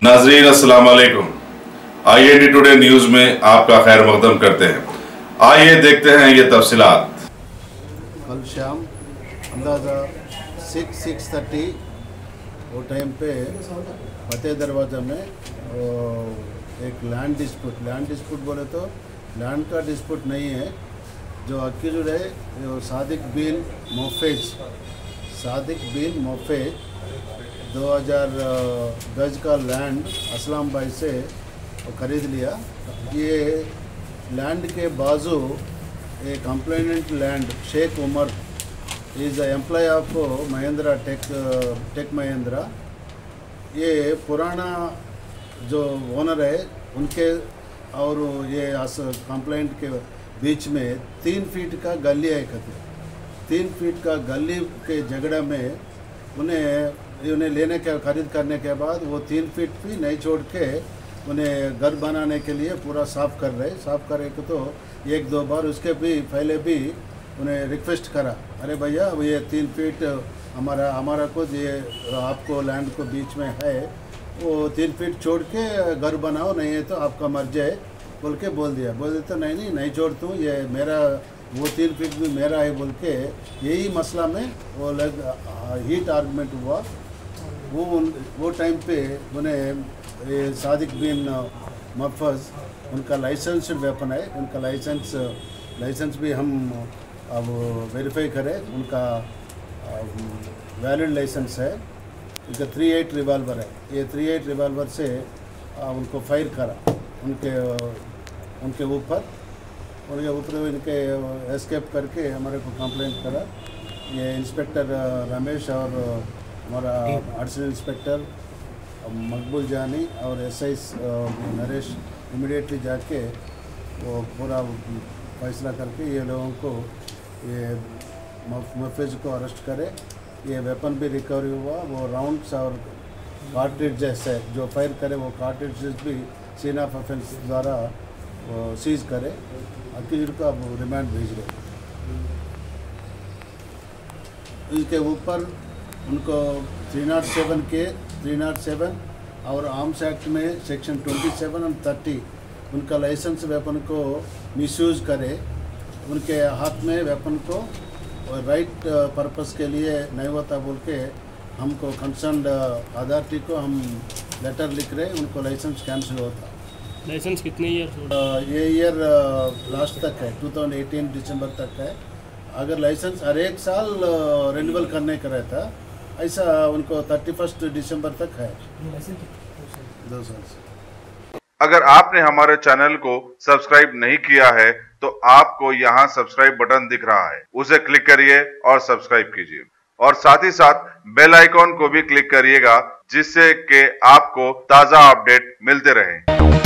नाजरीन अस्सलाम वालेकुम। IND टुडे न्यूज में आपका खैर मकदम करते हैं। आइए देखते हैं ये तफसीलात। कल शाम अंदाज़ा 6:30 वो टाइम पे फतेह दरवाज़ा में एक लैंड डिस्प्यूट बोले तो लैंड का डिस्प्यूट नहीं है। जो अक्यूज्ड है वो सादिक बिन मोफेज 2000 गज का लैंड असलाम भाई से खरीद लिया। ये लैंड के बाजू a complainant land Sheikh Umar is employ of Mahindra Tech Mahindra. ये पुराना जो ओनर है उनके और ये कंप्लेंट के बीच में 3 फीट का गली है। कहते 3 फीट का गली के झगड़ा में उन्हें लेने के खरीद करने के बाद वो 3 फीट भी नहीं छोड़ के उन्हें घर बनाने के लिए पूरा साफ़ कर रहे। साफ़ करे तो 1-2 बार उसके भी पहले भी उन्हें रिक्वेस्ट करा, अरे भैया ये 3 फीट हमारा कुछ ये आपको लैंड को बीच में है, वो 3 फीट छोड़ के घर बनाओ, नहीं है तो आपका मर्जी है बोल के बोल दिया तो नहीं छोड़ता हूँ, ये मेरा वो 3 फीट भी मेरा है बोल के यही मसला में वो हीट आर्गूमेंट हुआ। वो टाइम पे उन्हें ये सादिक बिन मोफेज उनका लाइसेंस वेपन है। उनका लाइसेंस भी हम अब वेरीफाई करें, उनका वैलिड लाइसेंस है। उनका 38 रिवाल्वर है। ये 38 रिवाल्वर से उनको फायर करा उनके ऊपर इनके एस्केप करके हमारे को कंप्लेंट करा। ये इंस्पेक्टर रमेश और हमारा एडिशनल इंस्पेक्टर मकबूल जानी और SI नरेश इमीडिएटली जाके वो पूरा फैसला करके ये लोगों को ये मोफेज को अरेस्ट करे। ये वेपन भी रिकवरी हुआ। वो राउंड्स और कार्ट्रिजेस है जो फायर करे, वो कार्ट्रिजेस भी सीन ऑफ ऑफेंस द्वारा सीज करे। अक्यूज्ड को अब रिमांड भेज रहे। इनके ऊपर उनको 307 और आर्म्स एक्ट में सेक्शन 27 और 30 उनका लाइसेंस वेपन को मिसयूज़ करे, उनके हाथ में वेपन को राइट पर्पस के लिए नहीं होता बोल के हमको कंसर्न अथॉरिटी को हम लेटर लिख रहे, उनको लाइसेंस कैंसिल होता। लाइसेंस कितने ईयर? ये ईयर लास्ट तक है, 2018 दिसंबर तक है। अगर लाइसेंस हर एक साल रिन्यूअल करने का रहता, ऐसा उनको 31 दिसंबर तक है, 2 साल से। अगर आपने हमारे चैनल को सब्सक्राइब नहीं किया है तो आपको यहाँ सब्सक्राइब बटन दिख रहा है, उसे क्लिक करिए और सब्सक्राइब कीजिए और साथ ही साथ बेल आइकॉन को भी क्लिक करिएगा जिससे कि आपको ताज़ा अपडेट मिलते रहें।